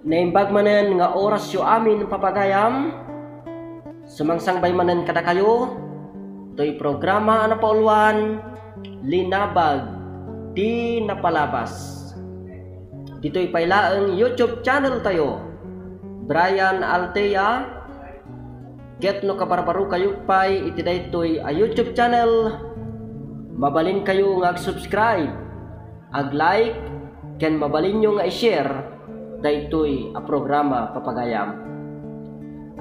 Naimbag manen nga oras yu amin papagayam. Sumangsang-bay manen kada kayo. To'y programa na pauluan, Linabag Di Napalabas. Dito'y pailaeng YouTube channel tayo. Brian Altea. Get no kabarbaru kayo pay iti daytoy a YouTube channel. Mabalin kayo nga ag-subscribe, ag-like, ken mabalin nyo nga i-share daytoy a programa papagayam.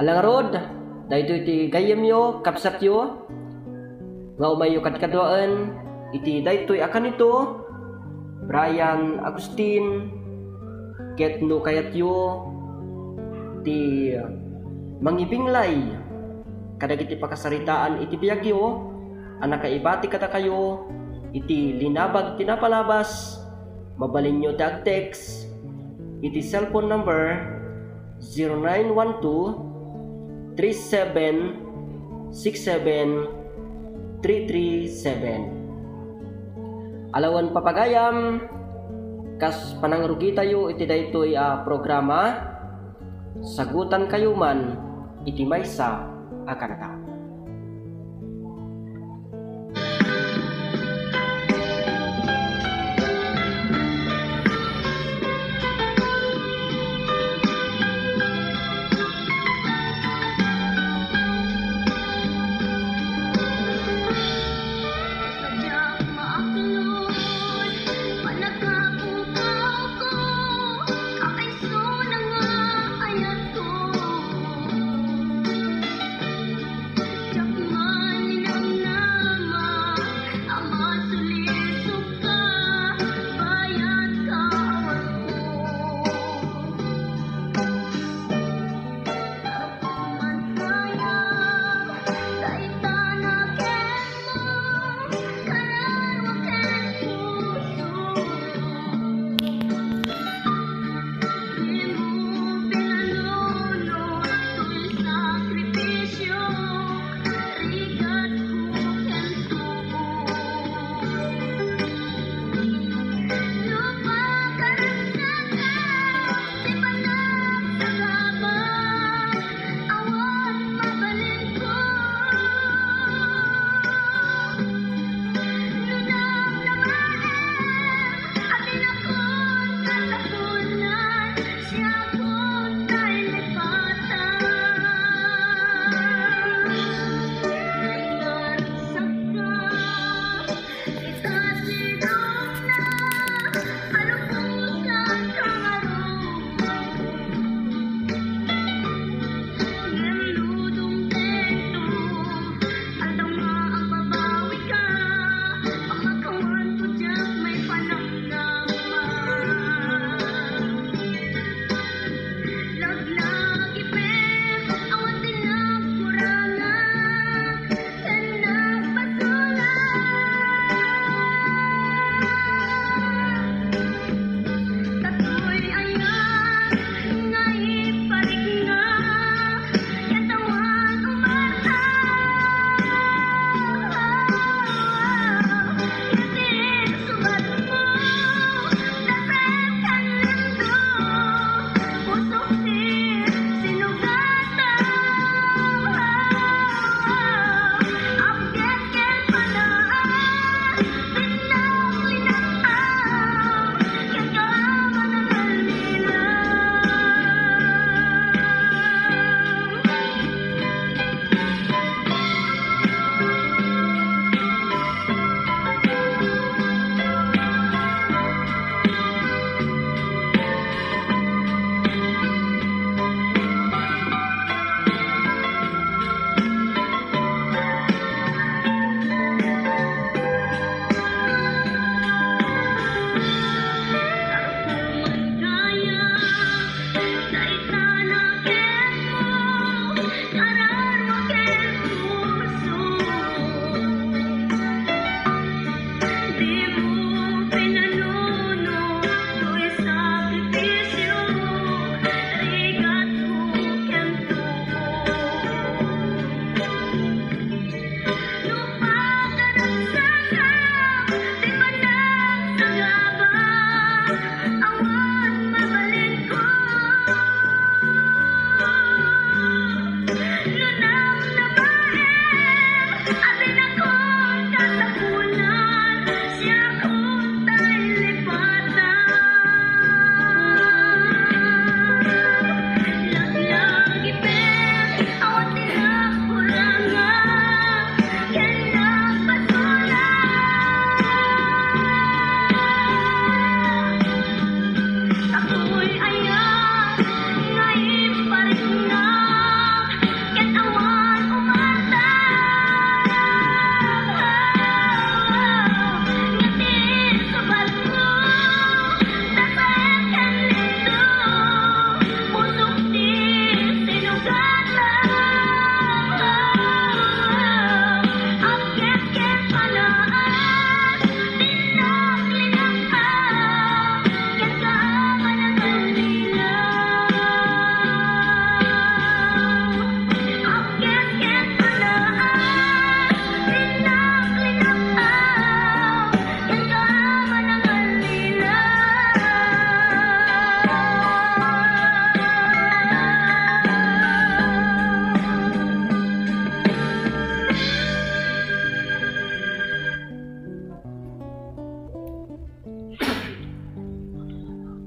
Alang rod, daytoy iti gayem yo, kapsat yo, nga umayo kadkadwaan, iti daytoy akan ito, Brian Agustin, ket no kayat yo, ti mangibinglay, kadagiti pakasaritaan iti biyag yo, anak kaibati kata kayo, iti Linabag Di Napalabas, mabalin nyo text, iti cellphone number 0912-3767-337. Alawan papagayam, kas panangrugi tayo iti daytoy programa, sagutan kayo man iti maysa a kanata.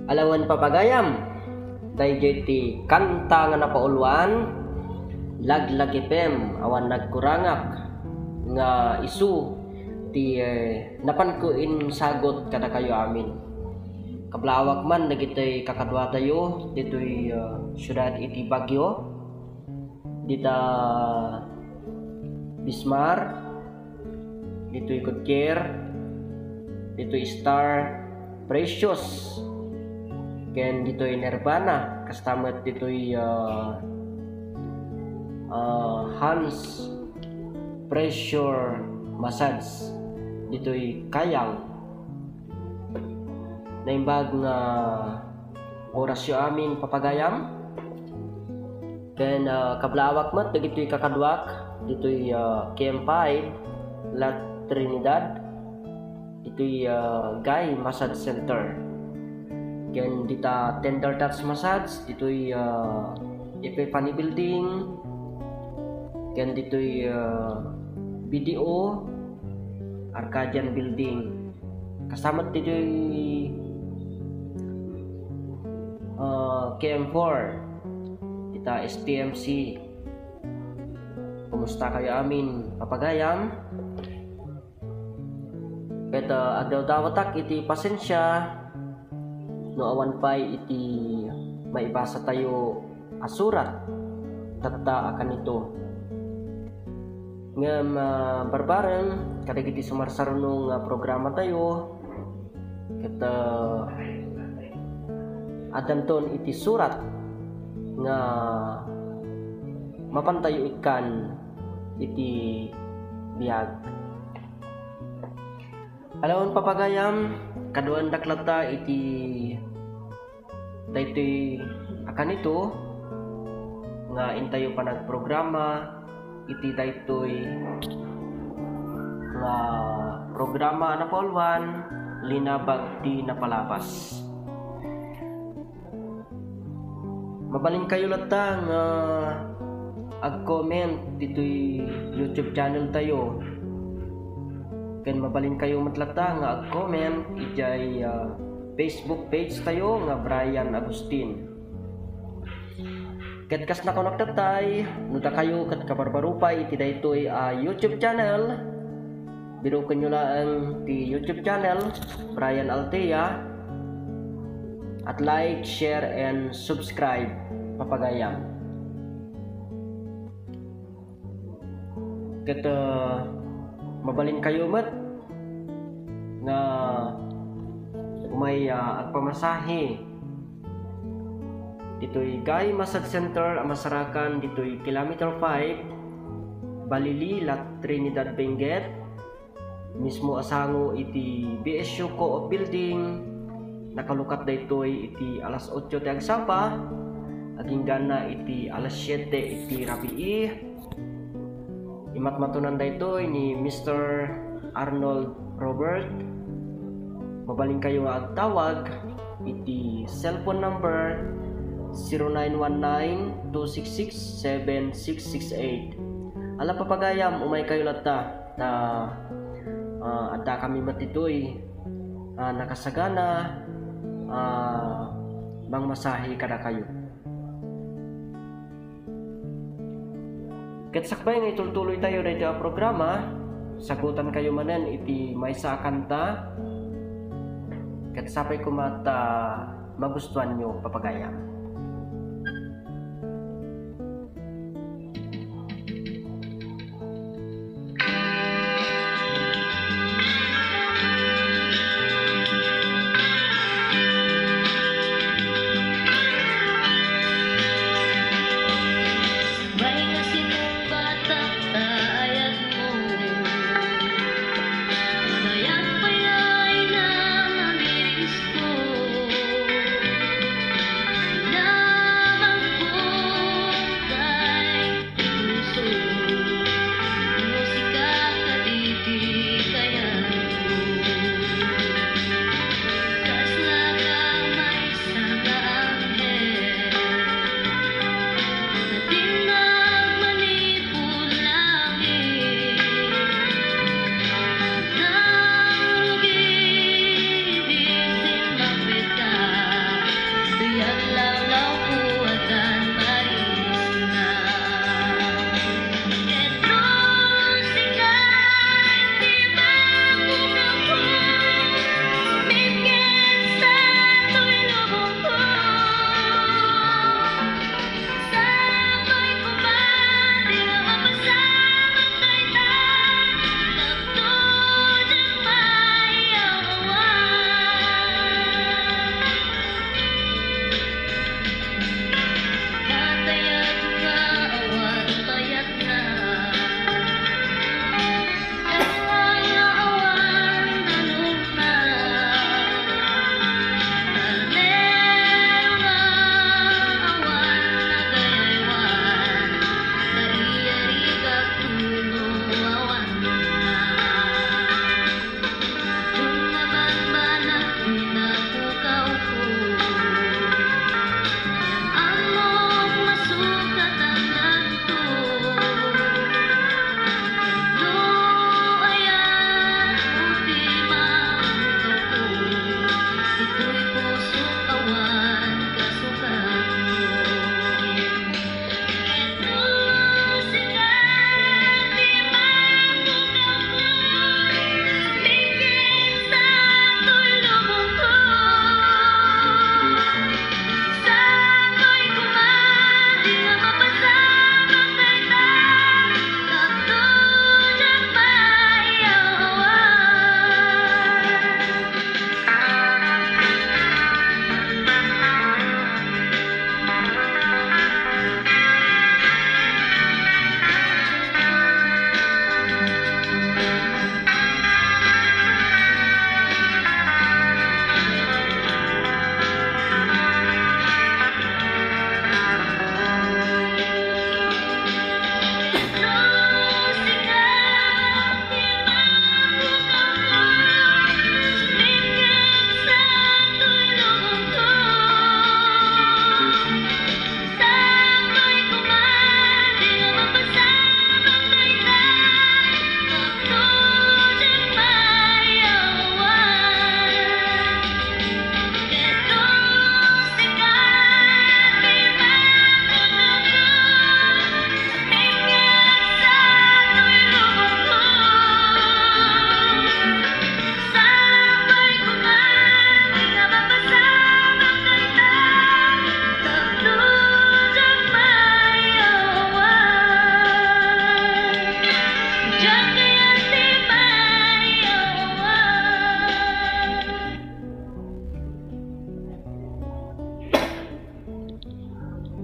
Alawan papagayam dayjay ti kanta nga napauluan Laglag FM awan nagkurangak nga isu ti napan ko in sagot kada kayo amin. Kablawak man dagitoy kakadwa tayo ditoy syudad iti Baguio dita Bismar ditoy Goodcare ditoy Star Precious ken ditoy Nirvana kastamet ditoy Hans Pressure Massage ditoy Kayang naimbag nga orasyo amin papagayam ken kablawak mat dagitoy kakadwak ditoy KM5 La Trinidad ditoy Guy Massage Center ken dita Tender Touch Massage ditoy Epiphany Building ken ditoy BDO Arcadian Building kasamat ditoy KM4 kita STMC. Kumusta kayo amin papagayam? Ket agdaw dawatak iti pasensya no awan pay iti maibasa tayo asurat tatta akan ito nga barbareng kadagiti sumarsarno nga programa tayo ket adanton iti surat nga mapantayo ikan iti biag. Alawon papagayam kaduan daklata iti daytoy akan ito nga intayo pa nagprograma iti daytoy nga programa na polwan linabag di napalapas. Mabaling kayo lata nga ag-comment ditoy YouTube channel tayo ken mabaling kayo matlata nga ag-comment ijay Facebook page tayo nga Brian Agustin. Ket kas nakonektatay nuta kayo ket kabarbarupay iti daytoy YouTube channel. Biruken nyo lang ti YouTube channel Brian Altea at like, share and subscribe papagayam. Ket mabalin kayo mat nga may agpamasahe ditoy Guy Massage Center amasarakan ditoy kilometer 5 Balili La Trinidad Benguet mismo asango iti BSU Co-op Building. Nakalukat daytoy iti alas 8 ti agsapa aging gana iti alas 7 iti rabii. Imatmatunan daytoy ni Mr. Arnold Robert. Mabaling kayo nga agtawag iti cellphone number 0919-266-7668. Ala papagayam umay kayo lata na adda kami matitoy nakasagana bang masahe kada kayo. Ket sakbay nga itultuloy tayo dito ang programa sagutan kayo manen iti maysa kanta ket sapay kumata magustuhan nyo papagayam.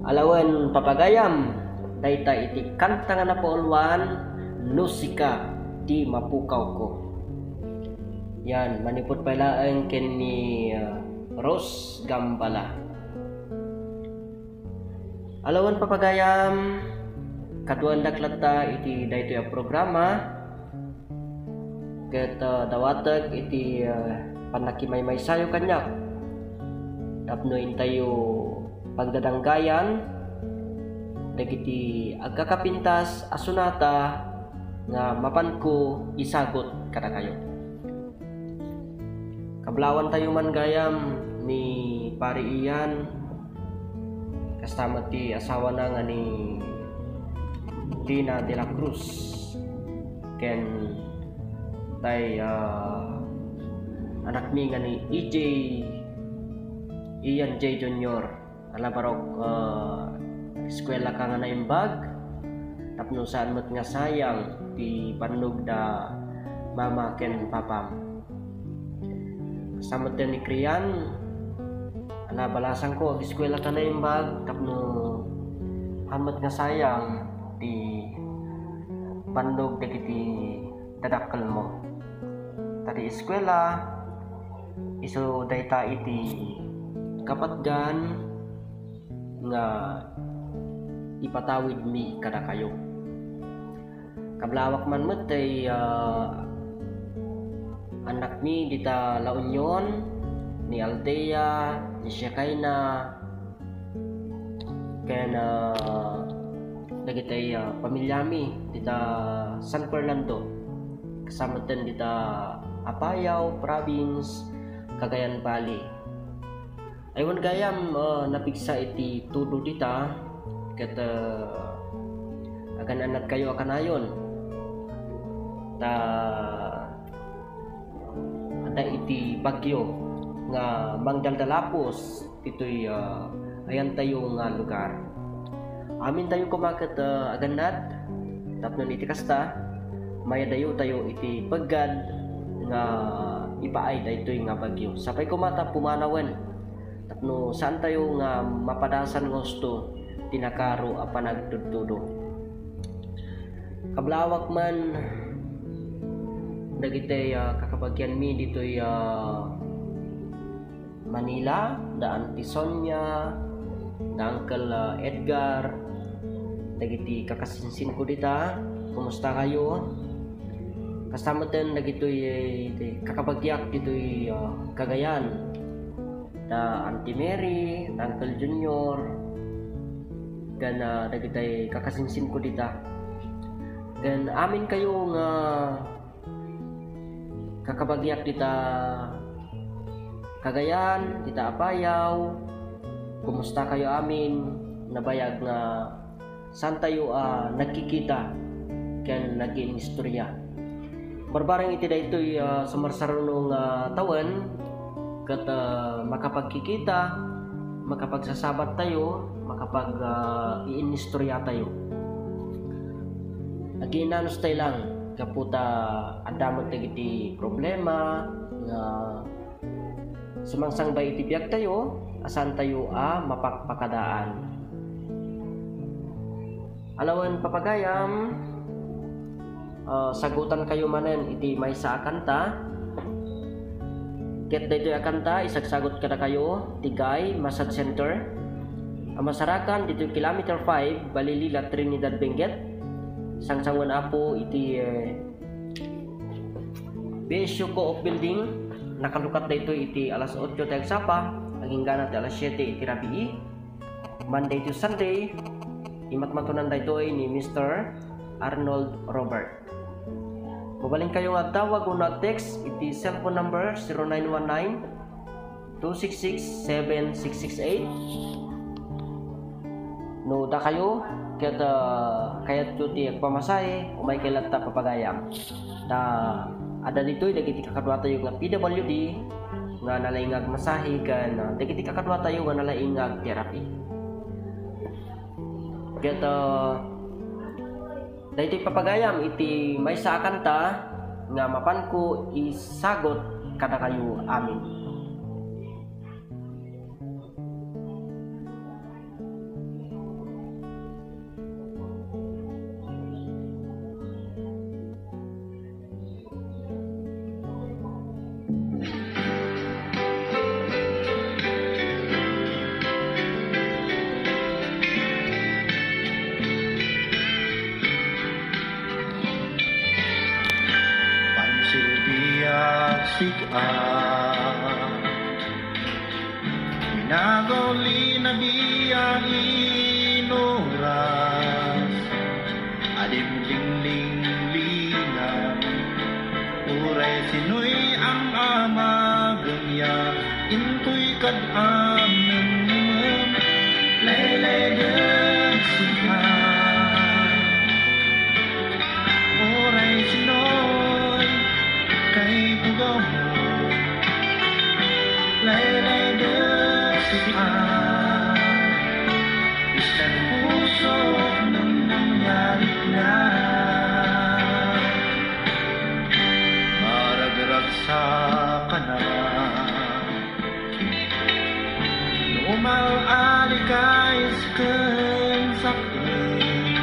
Alawan papagayam dayta iti kanta nga napauluan Nusika di Mapukaw Ko. Yan, manipot pala ken ni Rose Gambala. Alawan papagayam kaduan daklata iti daytoy a programa ket dawatag iti panakimaymay sayo kanyak tapno intayo pagdadanggayan dagiti agkakapintas asunata nga mapan ko isagot kada kayo. Kablawan tayo man gayam ni Pari Ian kasama ti asawa na nga ni Dina de la Cruz ken tay anak mi nga ni Ian J. Jr. Alabarok eskwela ka nga na imbag tapno saan mo't nga sayang ti pannog da mama ken papam. Kasama din ni Krian balasan ko eskwela ka na imbag tapno hamot nga sayang ti pannog dagiti dadakkel mo. Tadi eskwela iso dayta iti kapatgan nga ipatawid mi kada kayo. Kablawak man met tay anak mi dita La Union ni Althea, ni Shekaina ken dagiti pamilya mi dita San Fernando kasama din dita Apayao Province, Cagayan Valley. Aywan gayam napigsa iti tudo dita ket agan anat kayo akan ayon ta ada iti bagyo nga mangdaldalapos ito'y ayan tayo nga lugar. Amin tayo kumakat aganad tapnon iti kasta maya dayo tayo iti paggad nga ipaay daytoy nga bagyo. Sapay kumata pumanawen tapno saan tayo nga mapadasan gusto tinakaro a panagtudtudo. Kablawak man dagiti kakabagyan mi ditoy Manila da Auntie Sonia da Uncle Edgar dagiti kakasinsin ko dita. Kumusta kayo? Kasama din dagitoy kakabagyak ditoy Cagayan da Auntie Mary, da Uncle Junior gan dagitay kakasinsin ko dita. Gan amin kayo nga kakabagyak dita Cagayan, dita Apayao. Kumusta kayo amin? Nabayag nga saan tayo nagkikita ken naging istorya. Barbarang iti daytoy sumarsarunong tawen ket makapagkikita, makapagsasabat tayo, makapag iinistorya tayo. Aginanos tayo lang kaputa adamot dagiti problema nga sumangsang bay iti biag tayo asan tayo mapakpakadaan. Alawan papagayam sagutan kayo manen iti maysa a kanta ket daytoy a kanta isagsagot kada kayo Tigay Massage Center amasarakan dito kilometer 5 Balilila Trinidad Benguet sangsangon apo iti BSU Co-op Building. Nakalukat dito iti alas 8 tayong sapa aging ganat alas 7 iti rabii Monday to Sunday. Imatmatunan dito ni Mr. Arnold Robert. Mabaling kayo nga tawag o text iti cellphone number 0919-266-7668. No da kayo kayat ti pamasahe umay kailat ta papagayam da ada ditoy dagiti kakadwa tayo nga PWD nga nalaingag masahe kan dagiti kakadwa tayo nga nalaingag therapy. Ket daytoy papagayam iti maysa a kanta nga mapan ko isagot kada kayo amin. siga Pinagoli na biyang inoras Adim ling-ling-lingang Uray sinoy ang amagamya Into'y kad-am naman Laylay deg siya Uray sinoy kay pugaw mo Laylay deg siya Isang puso nang nangyari na Marag-rag sa kanan Umal-ali kais ken sakit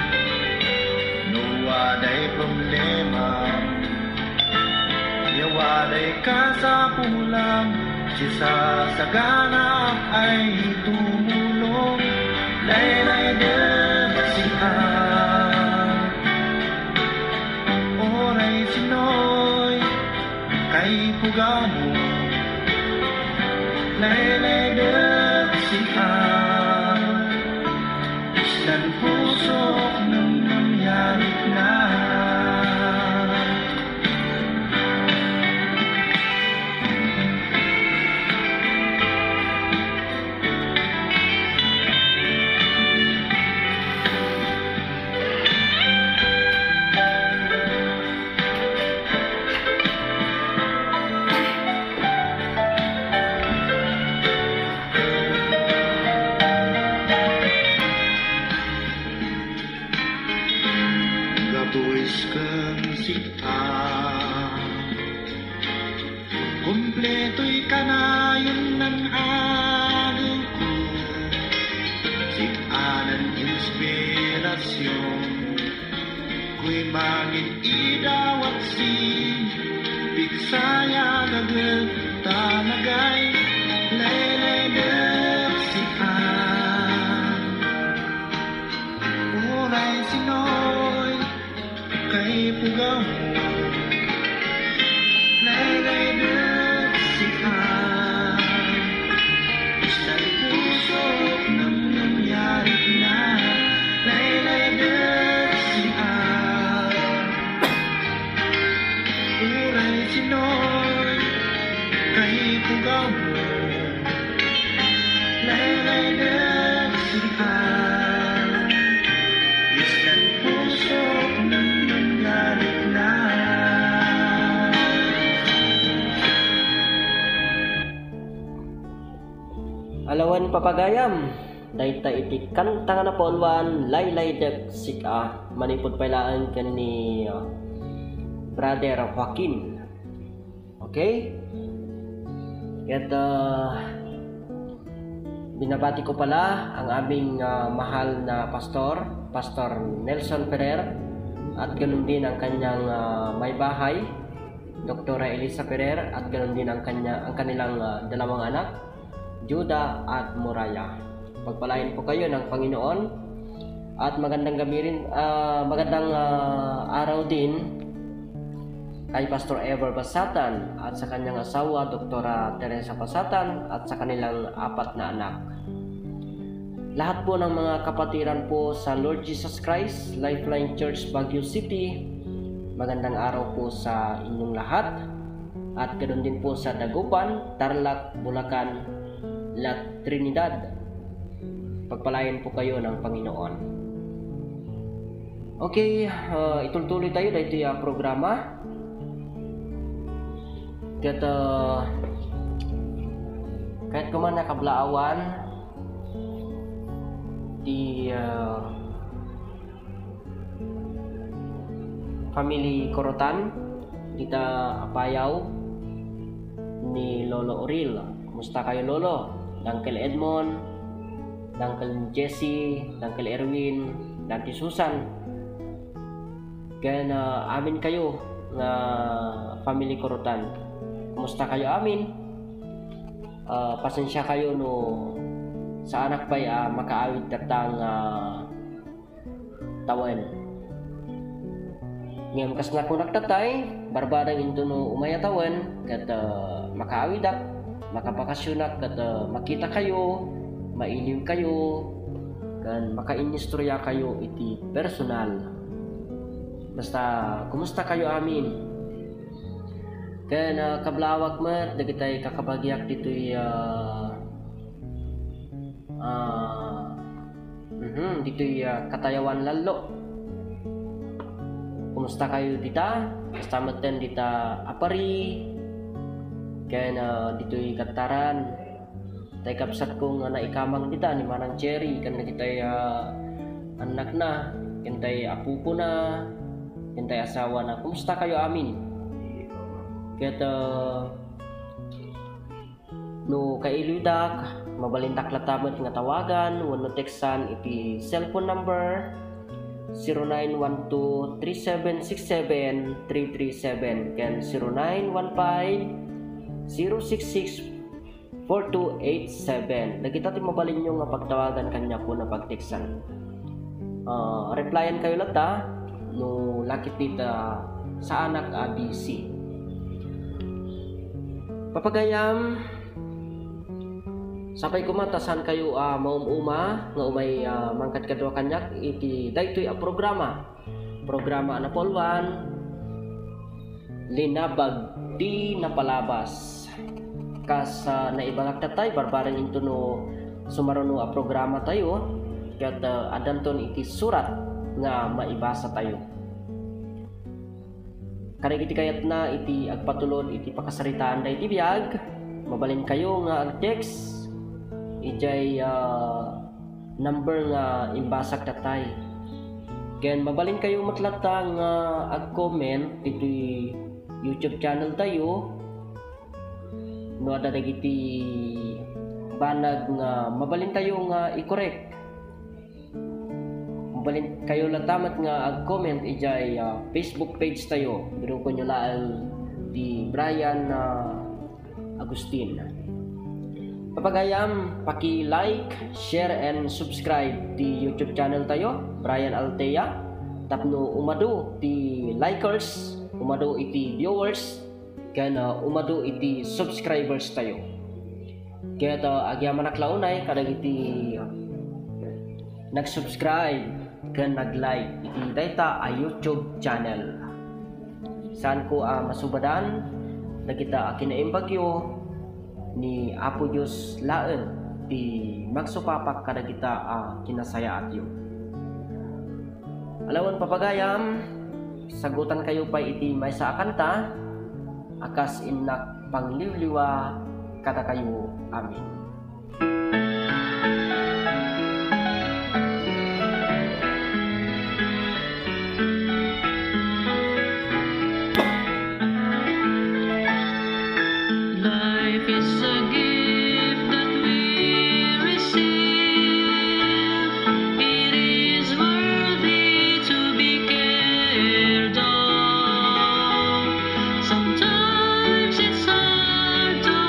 Nuwaday problema Yawaday kasapulang Sisa sagana ay tumulong Laylay deg siya Oray sinoy kay pugaw mo Laylay deg siya Islan puso nang nangyari na Gabuis kang sita Kumpleto'y kanayon ng agaw ko Sikanan inspirasyon Ku'y mangin idawat si Pigsaya gagag talagay Laylay deg siya Uray sinoy kay pugaw mo Laylay deg siya Isang puso nang nangyari na Laylay deg siya Uray sinoy kay pugaw mo Laylay deg siya Isang puso nang nangyari na Alawan papagayam dayta iti kanta nga napolwan Laylay deg siya manipod pailaan ken ni Brother Joaquin. Okay? At binabati ko pala ang aming mahal na Pastor Nelson Ferrer at ganoon din ang kanyang may bahay Dr. Elisa Ferrer at ganoon din ang kanilang dalawang anak Judah at Moraya. Pagpalain po kayo ng Panginoon at magandang gabi rin, magandang araw din kay Pastor Ever Basatan at sa kanyang asawa Dr. Teresa Basatan at sa kanilang 4 na anak. Lahat po ng mga kapatiran po sa Lord Jesus Christ Lifeline Church Baguio City, magandang araw po sa inyong lahat at ganoon din po sa Dagupan, Tarlac, Bulacan, La Trinidad. Pagpalain po kayo ng Panginoon. Okay, ituloy tayo dito yung programa. Kahit kuman nakablaawan di family Corotan dita Apayao ni Lolo Oril. Kumusta kayo Lolo? Uncle Edmond, Uncle Jesse, Uncle Erwin, Auntie Susan. Kaya amin kayo nga family Corotan. Kumusta kayo amin? Pasensya kayo no sa anak pa'y makaawit tatang tawen. Ngem kas nga kunak tatay, barbadang into no umayatawan, kat makaawidak, makapakasyonak, kat makita kayo, mailiw kayo, kan makainistorya kayo iti personal. Basta, kumusta kayo amin? Kaya kablawak mat, dagitay kakabagyak dito'y dito'y katayawan lalo. Kumusta kayo dita? Kastamatan dita apari. Kaya dito'y kataran. Tay kapsat kong naikamang dita ni Manang Cherry. Kan kita'y anak na. Kan tay apo ko na. Kan tay asawa na. Kumusta kayo amin? Kaya no kailudak, mabalintak latamat nga tawagan, wano textan iti cellphone number 0912-3767-337 ken 0915-066-4287. Nagita ti mabalin nyo nga pagtawagan kanya po na pagteksan. Replyan kayo lata no lakit dita sa anak ABC. Papagayam, sapay kumatasan kayo maumuma nga umay mangkat kadwa kanyak iti daytoy a programa na polwan linabag di napalabas kas naibangak tatay barbarang into no sumaruno a programa tayo ket adanton iti surat nga maibasa tayo. Kani iti kayat na iti agpatulod iti pakasaritaan da iti biyag, mabalin kayo nga ag-text ijay number nga imbasak tatay. Ken mabalin kayo matlata nga ag-comment iti YouTube channel tayo. No ada dagiti banag nga mabalin tayo nga i-correct. Mabalin kayo latamat nga ag-comment ijay Facebook page tayo. Biro ko nyo laan di Brian Agustin. Papagayam, paki-like, share, and subscribe di YouTube channel tayo, Brian Altea. Tapno umado ti likers, umado iti viewers, kana umado iti subscribers tayo. Kaya to agyaman naklaunay kadag iti nag-subscribe kan nag-like iti dayta a YouTube channel. Saan ko masubadan na kita kinaimbagyo ni Apo Diyos laen ti magsupapak kada kita kinasaya atyo. Alawan papagayam, sagutan kayo pa iti may sa kanta akas inak pangliwliwa kada kayo amin. Life is a gift that we receive. It is worthy to be cared of. Sometimes it's hard to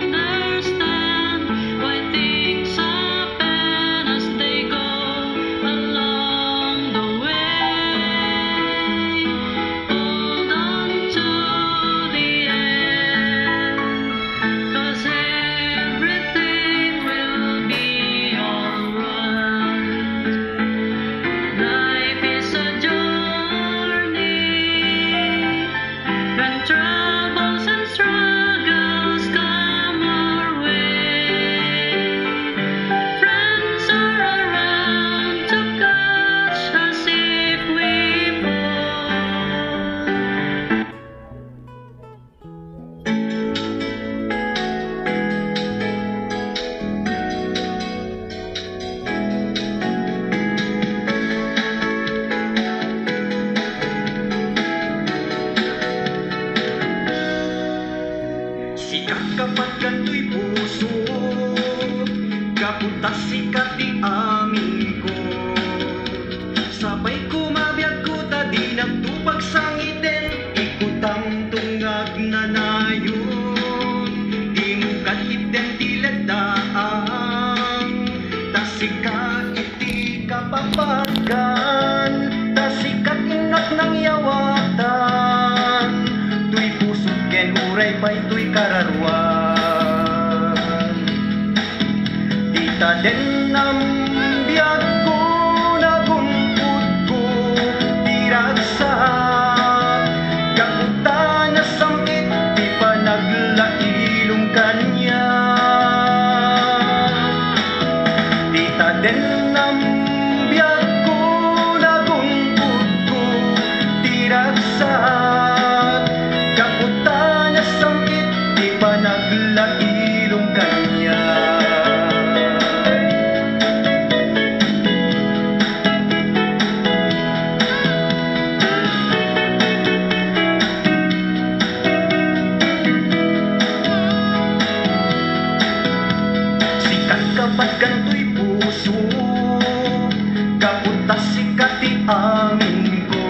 understand why things happen as they go along the way. Hold on to the end. 'Cause everything will be alright. Life is a journey. When troubles and struggles come our way, friends are around to catch us if we fall. Sikat kapag kato'y puso, kaputas sikat di amin ko. Sabay kumabiyag ko ta di nagtupag sang iten, ikutang tungag na nayon. Di mo katiten tiladaan, tasika iti kapapagan, tasikat inak ng yawa uray pa ito'y kararwan. Dita den nam biyag ko nagumpod ko tiragsak kakuta na samit di pa naglailong kanya. Dita den nam biyag ko nagumpod ko tiragsak kakuta na samit di pa naglailong kanya. Kapag ganto'y puso kapunta sikat di amin ko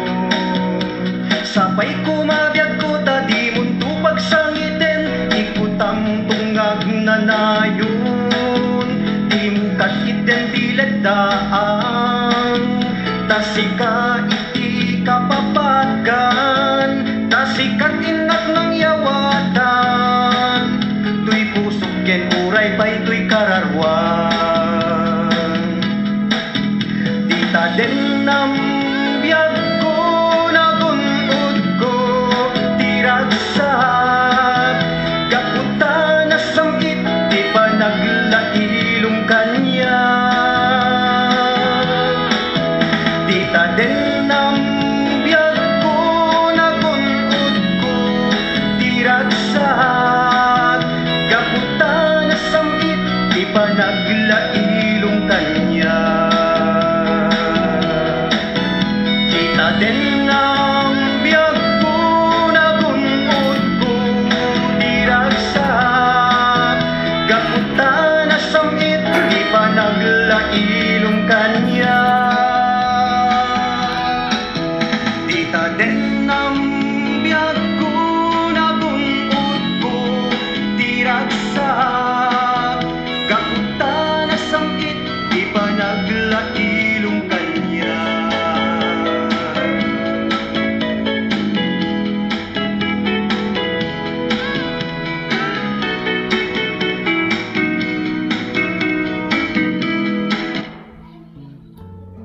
sabay kumabiyag ko ta di mundo pagsangitin ikutang tungag na nayon di mukat iten diledaan tasika iti kapapagan tasikat inak ng yawatan tuy pusok ken uray pa ito'y kararwan. Dita den nam biyag ko nagunod ko tiragsak kaputa na samit di pa naglailong kanya. Dita den nam biyag ko nagunod ko tiragsak kaputa na samit di pa naglailong kanya. Dita den nam biyag ko nagunod ko tiragsak kaputa na samit di pa naglailong kanya. Dita den nam biyag ko nagunod ko tiragsak kapunta na samit di pa naglailong kanya.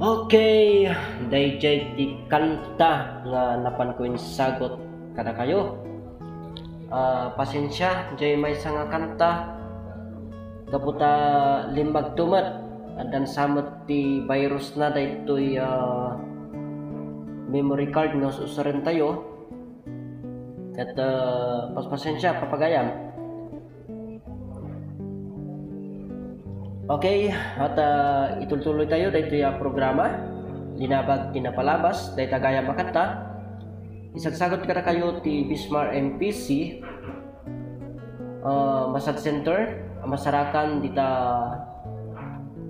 Okay, dayjay di kanta nga napan ko yung sagot kada kayo. Pasensya, jay may nga kanta kaputa limbag tumat dan samot ti virus na daytoy memory card no susurin tayo kat pasensya papagayam. Okay, at ituloy tayo daytoy programa linabag tinapalabas day tagaya makanta isagsagot kada kayo ti Bismarck MPC Massage Center Masarakan dita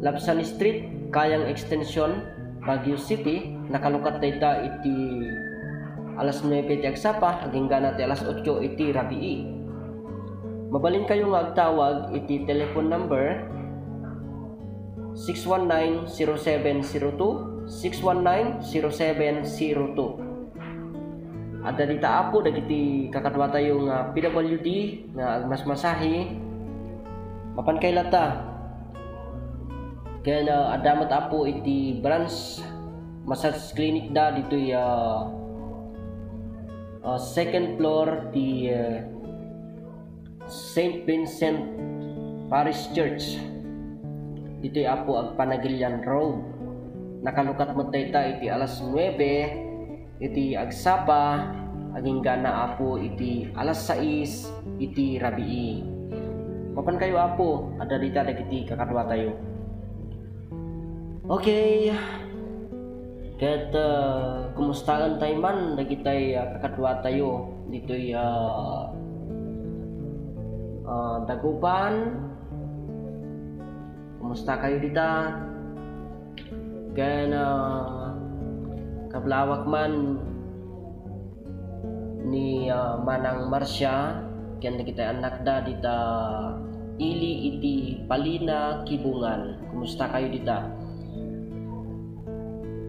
Labsan Street Kayang Extension Baguio City nakalukat dayta iti alas 9 ti agsapa aging gana ti alas 8 iti rabii. Mabalin kayo nga agtawag iti telephone number 619-0702 619-0702. Ada dita apo dagiti kakadwa tayo nga PWD nga agmasmasahi mapan kay lata kaya adamat apo iti branch massage clinic da dito second floor di St. Vincent Parish Church dito apo ag Panagilian Road nakalukat mo dayta iti alas 9 iti agsapa aging gana apo iti alas 6 iti rabii. Mapan kayo apo ada dita dagiti kakadwa tayo. Okay, ket kumustahan tayo man dagitay kakadwa tayo ditoy Dagupan. Kumusta kayo dita? Ken kablawak man ni Manang Marsya ken kita anak da dita ili iti Palina Kibungan. Kumusta kayo dita?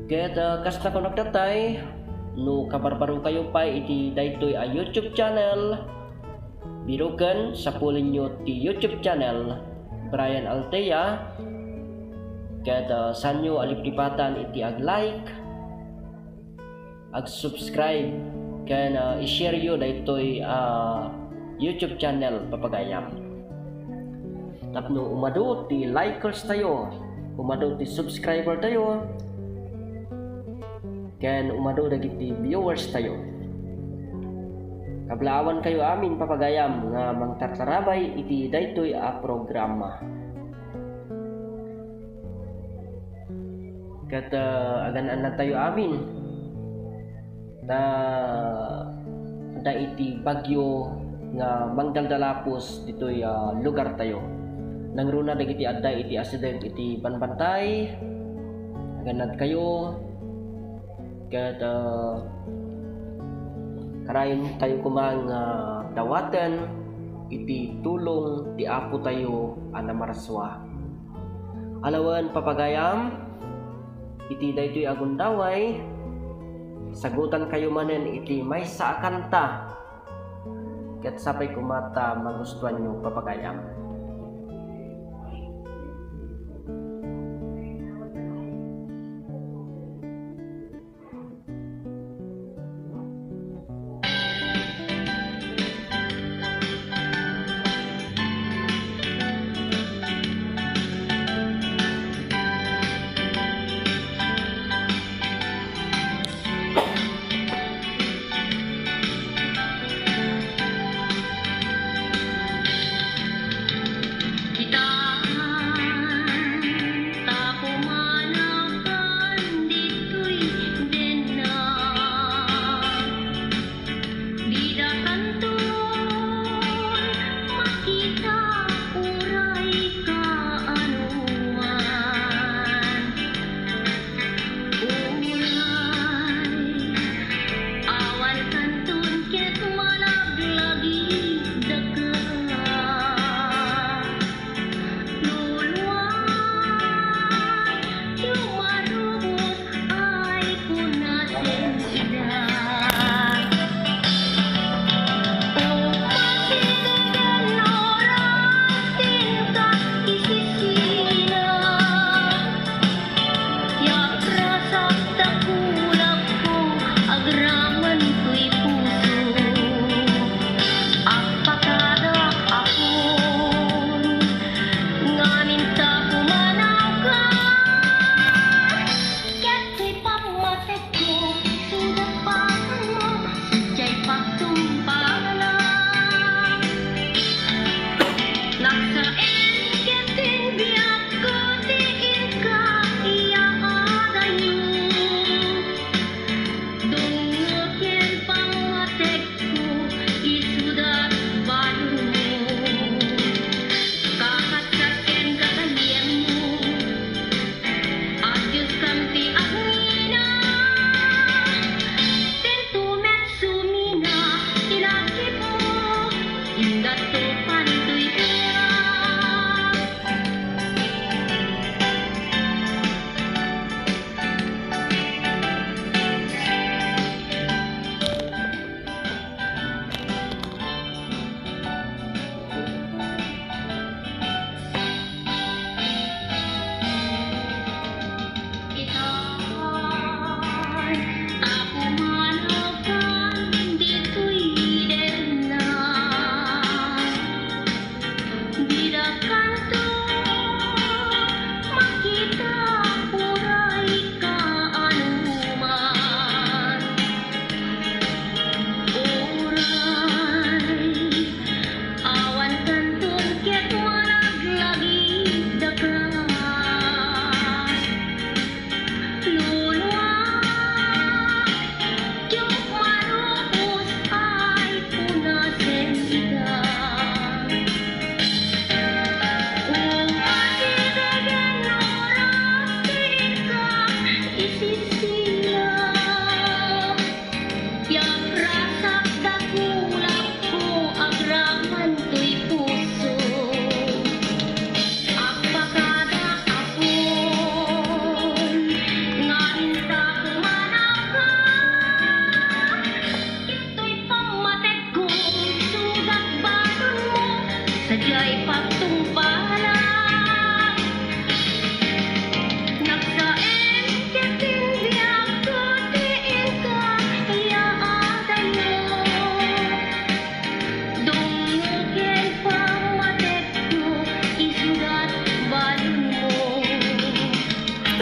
Ket kasta ko nagtatay no kabarbaru kayo pa iti daytoy YouTube channel birukan sa pulin nyo ti YouTube channel Brian Altea. Ket sanyo aliplipatan iti ag-like, ag-subscribe, ken i-share yo daytoy YouTube channel Papagayam. Tapno umado ti likers tayo, umado ti subscriber tayo, ken umado dagiti viewers tayo. Kablawan kayo amin Papagayam nga mangtartarabay iti daytoy programa. Ket agan na tayo amin da iti bagyo nga mangdaldalapos ditoy lugar tayo. Nangruna dagiti adda iti accident iti Banbantay. Aganad kayo ket karayon tayo kumang dawatan iti tulong ti Apo tayo Anamarswa. Alawan Papagayam iti daytoy agundaway sagutan kayo manen iti maysa a kanta ket sapay kumata magustuhan nyo Papagayam. pagtumpalan. Nagkain keting biyak tutiin ka iyaadan mo. Dungugin pang matet ko isugat balon mo.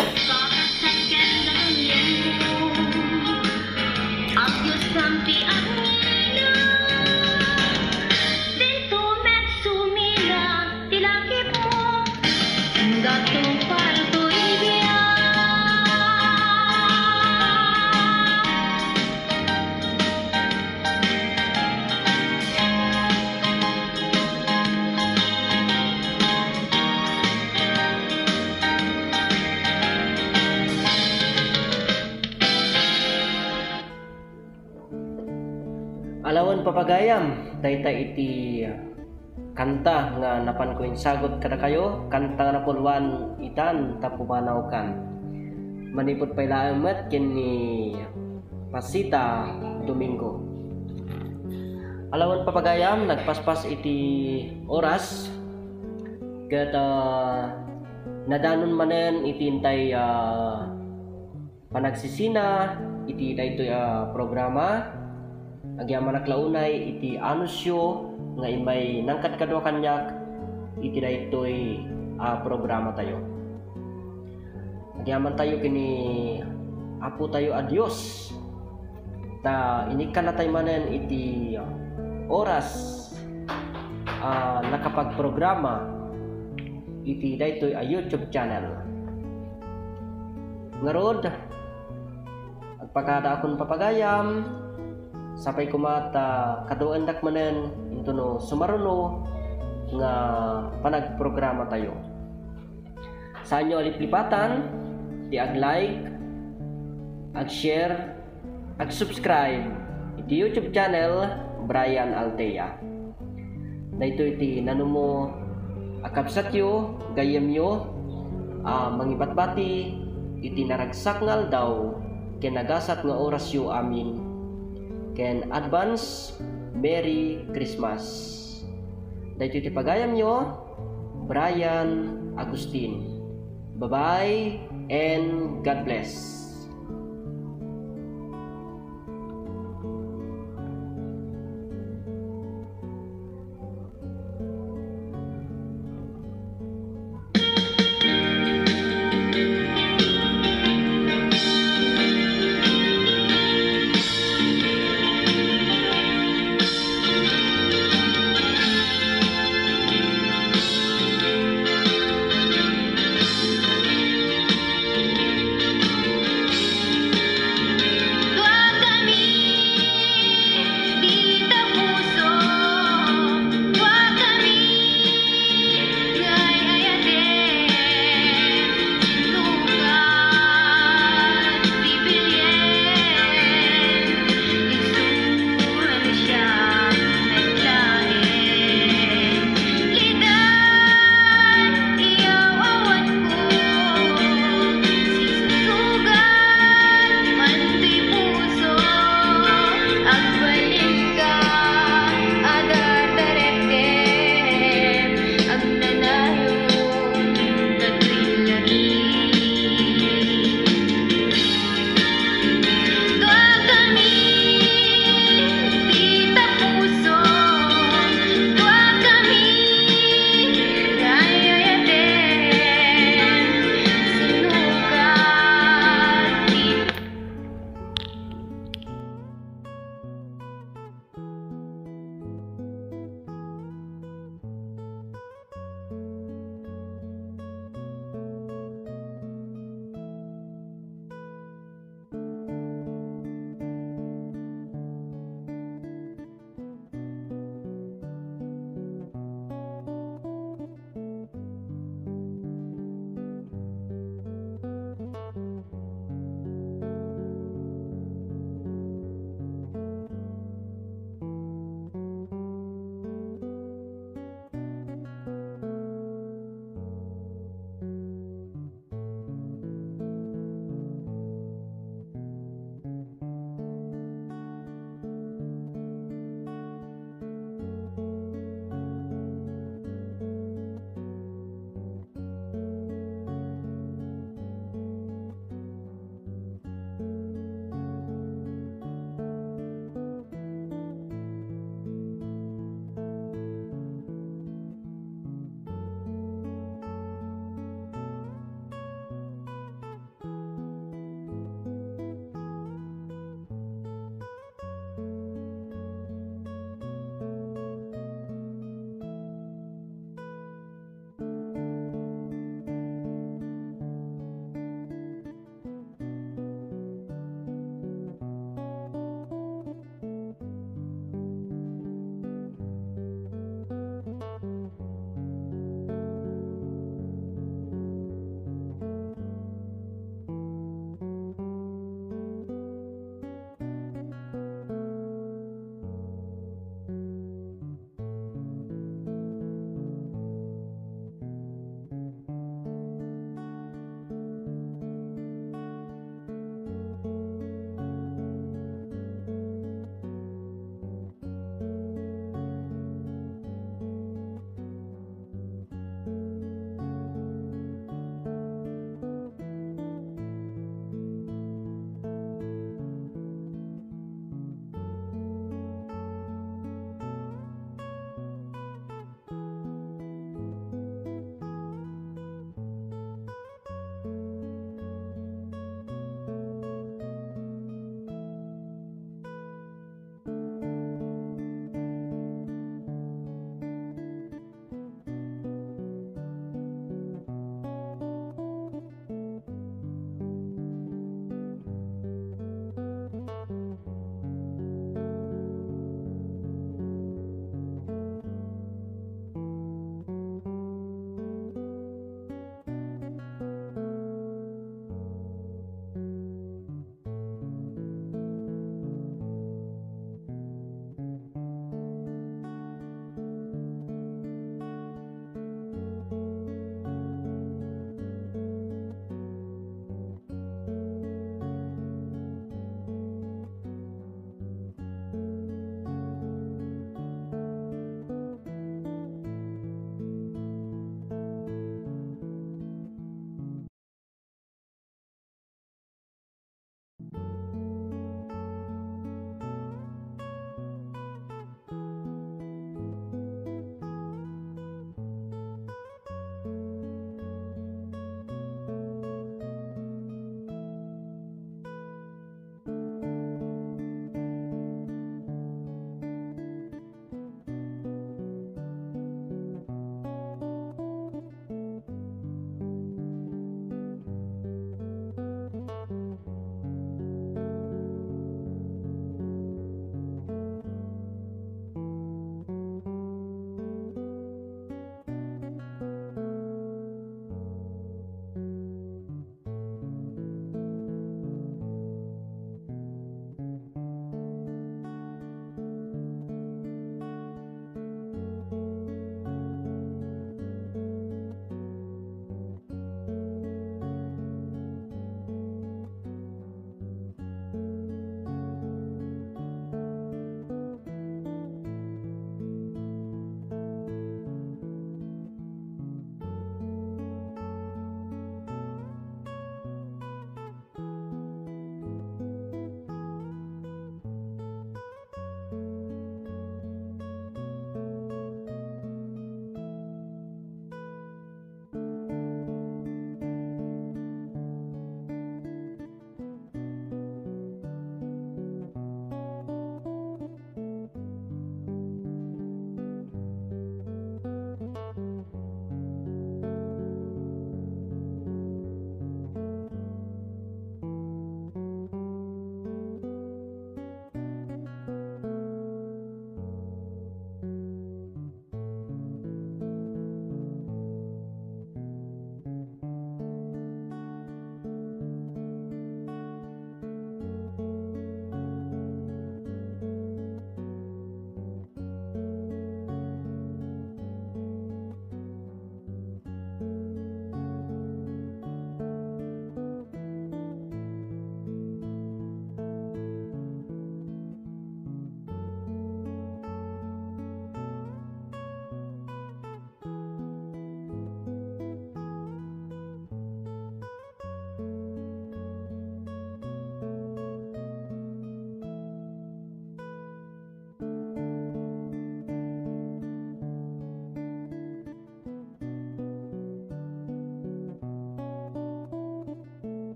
Kakasagyan ganyan mo agyos sampi angina. Dito met sumila tilakip mo gatong palto ibiya. Alawan papagayam, dayta iti kanta nga napan ko sagot kada kayo, kanta nga napulwan itan tapumanaw kan. Manipot pa ilaamat kini Pasita Domingo. Alawan papagayam, nagpaspas iti oras ket nadanon manen iti intay panagsisina iti daytoy programa. Agyaman naklaunay iti anusyo nga imay nangkat kadwa kanyak iti daytoy programa tayo. Agyaman tayo kini apo tayo a Dios ta inikan na tayo manen iti oras nakapagprograma iti daytoy a YouTube channel. Ngarod agpakada akon papagayam sapay kumata kaduandak manen into no sumaruno nga panagprograma tayo. Sa inyo aliplipatan di ag-like, ag-share, ag-subscribe iti YouTube channel Brian Altea. Dayto iti nanumo akabsatyo gayemyo mangibatbati iti naragsak ngal daw kinagasat nga orasyo amin. Ken advance Merry Christmas. Dahito iti pagayam nyo, Brian Agustin. Bye-bye and God bless.